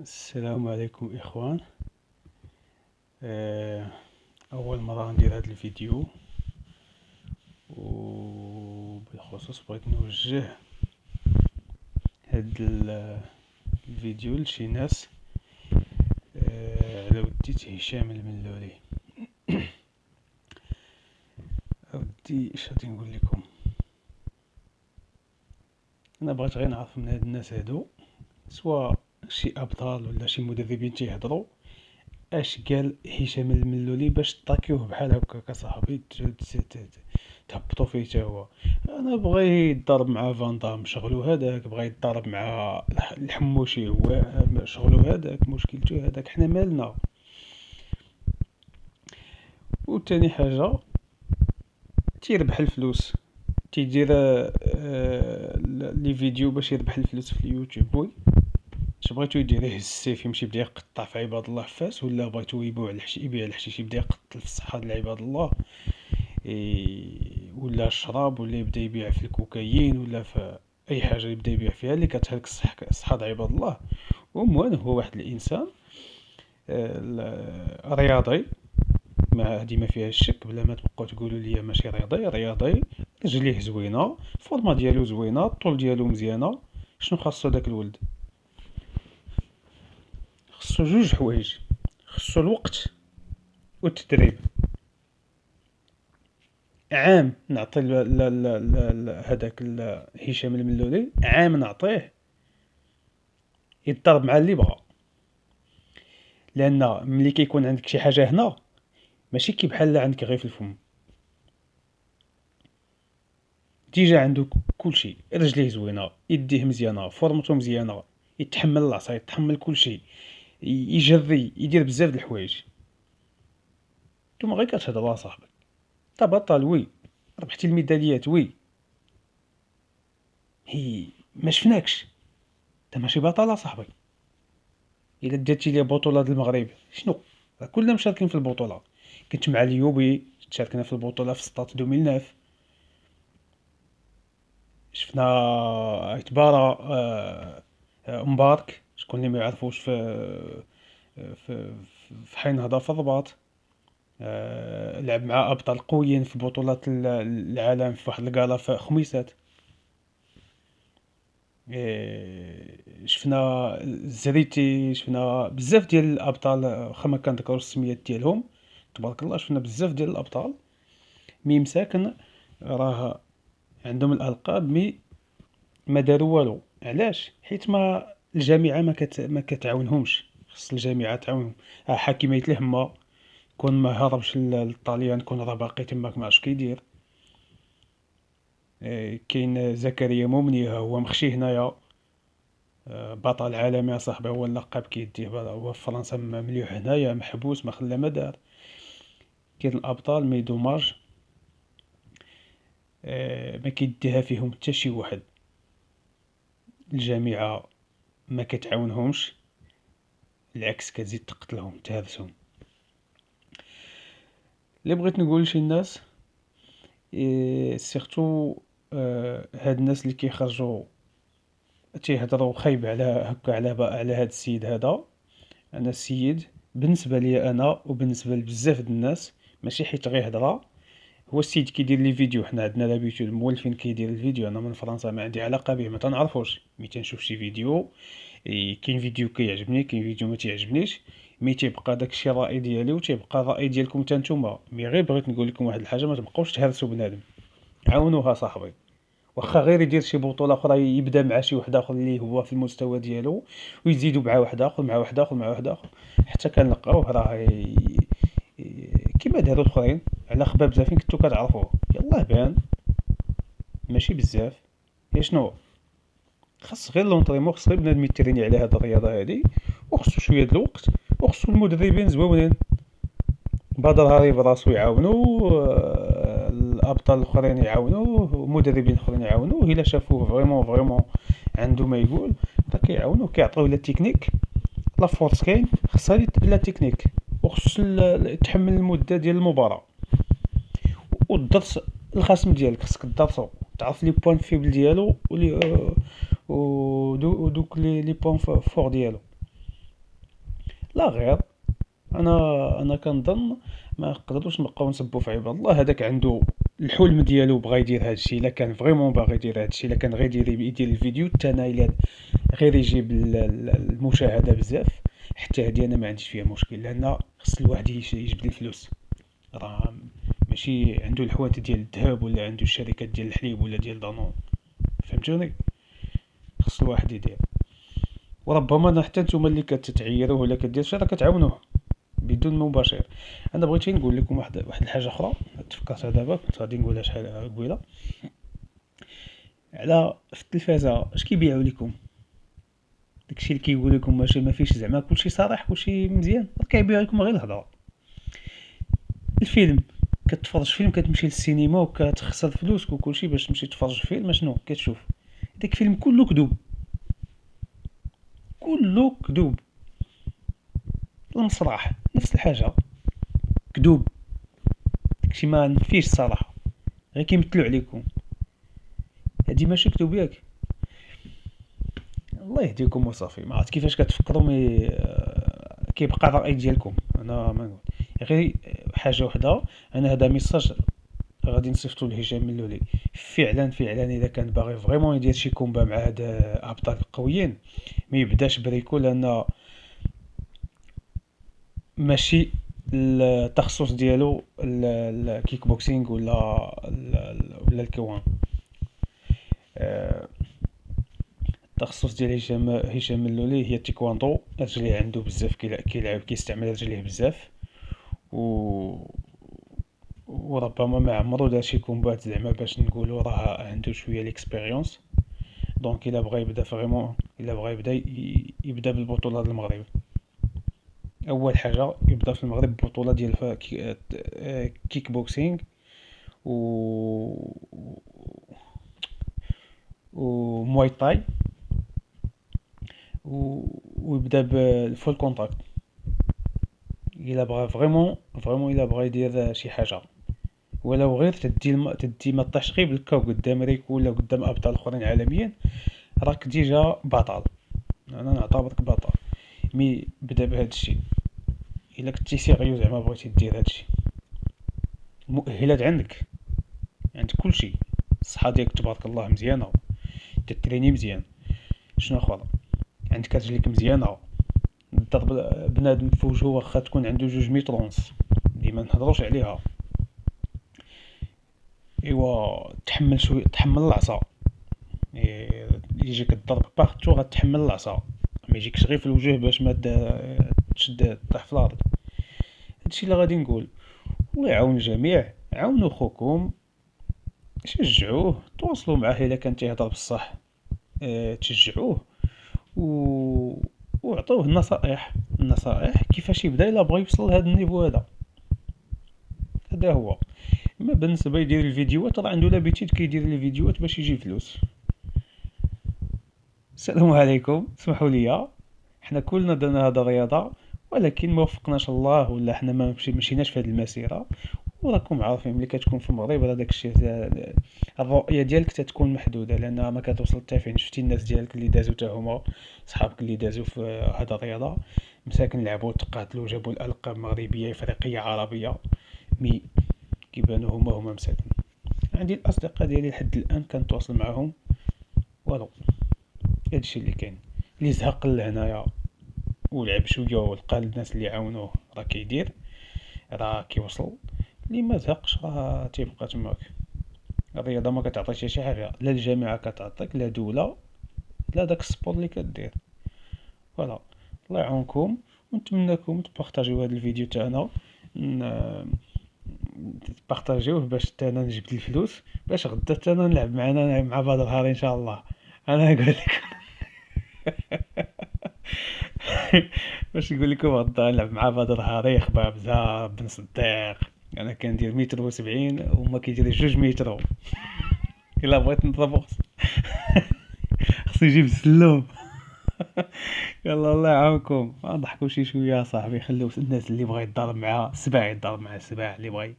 السلام عليكم إخوان. أول مرة ندير هذا الفيديو، وبالخصوص بغيت نوجه هذا الفيديو لشي ناس على وديت هشام الملولي. أودي اش غادي نقول لكم. أنا بغيت غير نعرف من هاد الناس هادو، سواء شي أبطال ولا شي مدربين تيهضروا، اش قال هشام الملولي باش تطاكيوه بحال هكاك صاحبي تهبطوا فيه تا هو. انا بغى يتضارب مع فان دام شغلو هذاك، بغى يتضارب مع الحموشي هو شغلو هذاك، مشكلته هذاك، حنا مالنا. وثاني حاجه، تيربح الفلوس، تيدير لي فيديو باش يربح الفلوس في اليوتيوب. وي اش بغيتو يدير؟ يهز السيف يمشي يبدا يقطع في عباد الله فاس، ولا بغيتو يبيع الحشيش يبدا يقتل في الصحة ديال عباد الله، ولا الشراب، ولا يبدا يبيع في الكوكايين، ولا في اي حاجه يبدا يبيع فيها اللي كتهلك الصحة ديال عباد الله. ومهم هو واحد الانسان رياضي، ما هادي ما فيها الشك، بلا ما تبقاو تقولوا لي ماشي رياضي، رجليه زوينه، الفورما ديالو زوينه، الطول ديالو مزيانه. شنو خاصو داك الولد؟ خصو جوج حوايج، خصو الوقت والتدريب. عام نعطي هذاك هشام الملولي، عام نعطيه يتضرب مع اللي بغا. لان ملي كيكون عندك شي حاجه هنا، ماشي كي بحال عندك غير في الفم. ديجا عنده كلشي، رجليه زوينه، يديه مزيانه، فورمته مزيانه، يتحمل العصا، يتحمل كلشي، يجري، يدير بزاف د الحوايج. نتوما غير كتهضروا صاحبي. انت بطل وي، ربحتي الميداليات وي، هي ما شفناكش، انت ماشي بطل صاحبي. الا درتي لي بطوله د المغرب شنو؟ كلنا مشاركين في البطوله. كنت مع اليوبي، شاركنا في البطوله في سطات 2009. شفنا اعتبار مبارك، شكون اللي ما يعرفوش، في في حي نهضه في الرباط. لعب مع ابطال قويين في بطولات العالم في واحد الكالا في خميسات. شفنا الزريتي، شفنا بزاف ديال الابطال، واخا ما كنذكروش السميات ديالهم. تبارك الله شفنا بزاف ديال الابطال. مي مساكن راه عندهم الالقاب، مي ما داروا والو. علاش؟ حيت ما الجامعه ما كتعاونهمش. خص الجامعه تعاونهم. حكيميه الهمه، كون ما هربش للطاليان، كون راه باقي تماك ما عرفتش كيدير. كاين زكريا مومني، ها هو مخشي هنايا، بطل عالمي اصاحبي، هو اللقب كيديه، هو في فرنسا مليح، هنايا محبوس ما خلا ما دار. كاين الابطال مي دوماج ما كيديها فيهم حتى شي واحد. الجامعه ما كتعاونهمش، العكس كتزيد تقتلهم تهرسهم. اللي بغيت نقول لشي الناس، سيرتو هاد الناس اللي كيخرجوا تيهضروا خايب على هكا على هاد السيد هذا. انا السيد بالنسبه لي انا وبالنسبه لبزاف د الناس، ماشي حيت غير هضره، هو السيد كيدير لي فيديو. حنا عندنا لابيتود مولفين كيدير الفيديو. انا من فرنسا ما عندي علاقه به، ما تنعرفوش، مي تنشوف شي فيديو. كاين فيديو كيعجبني، كاين فيديو ما تيعجبنيش، مي تيبقى داكشي الراي ديالي، وتيبقى الراي ديالكم حتى نتوما. مي غير بغيت نقول لكم واحد الحاجه، ما تبقاوش تهرسوا بنادم، عاونوها صاحبي. واخا غير يدير شي بطوله اخرى، يبدا مع شي واحد اخر اللي هو في المستوى ديالو، ويزيدوا مع واحد اخر، مع واحد اخر، مع واحد اخر، حتى كنلقاوه راه كيما داروا الاخرين على خباب زافين كنتو كتعرفوه. يلاه بان ماشي بزاف. يا شنو؟ خاص غير لونطريمون، خاص غير بنادم يتريني على هاد الرياضه هادي، وخصو شويه د الوقت، وخصو المدربين زويونين. بدر هاري براسو يعاونو، الابطال الاخرين يعاونوه، ومدربين اخرين يعاونوه. الا شافوه فريمون عنده ما يقول، راه كيعاونوه، كيعطيوه لا تكنيك. لا فورس كاين، خصها لا تكنيك، وخص تحمل المده ديال المباراه، والدرس الخصم ديالك خصك تدرسو، تعرف لي بوين فيبل ديالو، ودوك لي بوين فور ديالو. لا غير، انا كنظن ما نقدروش نبقاو نسبوا في عباد الله. هذاك عنده الحلم ديالو، بغى يدير هذا الشيء. الا كان فريمون باغي يدير هذا الشيء، الا كان غير يدير الفيديو الثاني غير يجيب المشاهده بزاف، حتى هذه انا ما عنديش فيها مشكل، لان خص الواحد يجبد الفلوس. راه ماشي عنده الحوانت ديال الذهب، ولا عنده الشركات ديال الحليب، ولا ديال دانون. فهمتوني؟ خص الواحد يدير. وربما حتى نتوما اللي كتعيروه ولا كدير شي راه كتعاونوه بدون مباشر. انا بغيت غير نقول لكم واحد الحاجه اخرى تفكرتها دابا، كنت غادي نقولها شحال قبيله. على في التلفازه اش كيبيعوا لكم؟ داكشي اللي كيقول لكم ماشي ما فيش زعما كلشي صريح كلشي مزيان، كيبيعوا لكم غير الهضره. الفيلم، كتفرج فيلم، كتمشي للسينما وكتخسر فلوسك وكلشي باش تمشي تفرج فيلم، شنو كتشوف؟ داك الفيلم كله كذوب، كله كذوب. المسرح نفس الحاجه، كذوب. داكشي ما فيش الصراحه، غير كيمثلوا عليكم. هادي ماشي كذوب ياك؟ الله يهديكم وصافي. ما عرفت كيفاش كتفكروا، مي كيبقى الراي ديالكم. انا ما نقول غير حاجه وحده. انا هذا ميساج غادي نصيفطو لهشام اللولي. فعلا فعلا اذا كان باغي فريمون يدير شي كومبا مع هاد ابطال قويين، ما يبداش بريكو، لان ماشي التخصص ديالو الكيك بوكسينغ ولا الكوان. آه، التخصص ديال هشام اللولي هي التيكواندو. رجليه عنده بزاف، كيلعب كيستعمل رجليه بزاف. و وربما ما عمرو دار شي كومبات زعما باش نقولوا راه عنده شويه ليكسبيريونس. دونك الا بغى يبدا فريمون، الا بغى يبدا يبدا بالبطوله ديال المغرب. اول حاجه يبدا في المغرب بطوله ديال كيك بوكسينغ و ومواي تاي، ويبدا بالفول كونتاكت. الا بغى فريمون الا بغى يدير شي حاجه، ولو غير تدي ما طيحش غير بالكاو قدام ريكو ولا قدام ابطال اخرين عالميا، راك ديجا بطل. انا نعتبرك بطل. مي بدا بهذا الشيء. الا كنتي سيريو زعما بغيتي دير هذا الشيء، المؤهلات عندك كل شيء. الصحه ديالك تبارك الله مزيانه، تتريني مزيان. شنو اخر؟ عندك رجليك مزيانه. الضرب بنادم في وجهه واخا تكون عنده 200 ونص، ديما نهضروش عليها. ايوا تحمل شويه، تحمل العصا. يجيك الضرب باغتو غتحمل العصا، ما يجيكش غير في الوجه باش ما تشد طيح في الارض. هادشي اللي غادي نقول. الله يعاون الجميع، عاونوا خوكم، شجعوه، تواصلوا معاه الا كان تيهضر بصح. تشجعوه و وعطوه النصائح كيفاش يبدا الا بغى يوصل لهذا النيفو هذا. هذا هو. اما بالنسبه يدير الفيديوهات، راه عنده لابيتيد كيدير لي فيديوهات باش يجيب فلوس. السلام عليكم، اسمحوا لي، حنا كلنا درنا هذا الرياضه، ولكن ما وفقناش الله، ولا حنا ما مشيناش في هذه المسيره. وراكم عارفين ملي كتكون في المغرب راه داك الشيء، الرؤيه ديالك تتكون محدوده، لان ما كتوصل حتى فين. شفتي الناس ديالك اللي دازو حتى هما، صحابك اللي دازو في هذا الرياضه، مساكن لعبوا تقاتلوا جابوا الالقاب مغربيه افريقيه عربيه، مي كيبانوا هما مساكن. عندي الاصدقاء ديالي لحد الان كنتواصل معاهم. والو هادشي اللي كاين. اللي زهق لهنايا ولعب شويه ولقى الناس اللي عاونوه، راه كيدير، راه كيوصل. اللي ما زهقش راه تيبقى تماك. الرياضه ما كتعطيش شي حاجه، لا الجامعه كتعطيك، لا دوله، لا داك السبور اللي كدير. فوالا. الله يعاونكم، ونتمنىكم تبارطاجيو هذا الفيديو تاعنا، تبارطاجيوه باش حتى انا نجبد الفلوس، باش غدا حتى انا نلعب معنا مع بدر هاري ان شاء الله. انا نقول لك باش نقول لكم غدا نلعب مع بدر هاري، خباب زهر بن صديق. انا كندير 170 وما كيدير 2 متر. الا بغيت نضربو خصو يجيب السلوم. يلا الله يعاونكم، نضحكوا شي شويه صاحبي. خليو الناس اللي بغى يتضارب مع السباع يتضارب مع السباع، اللي بغى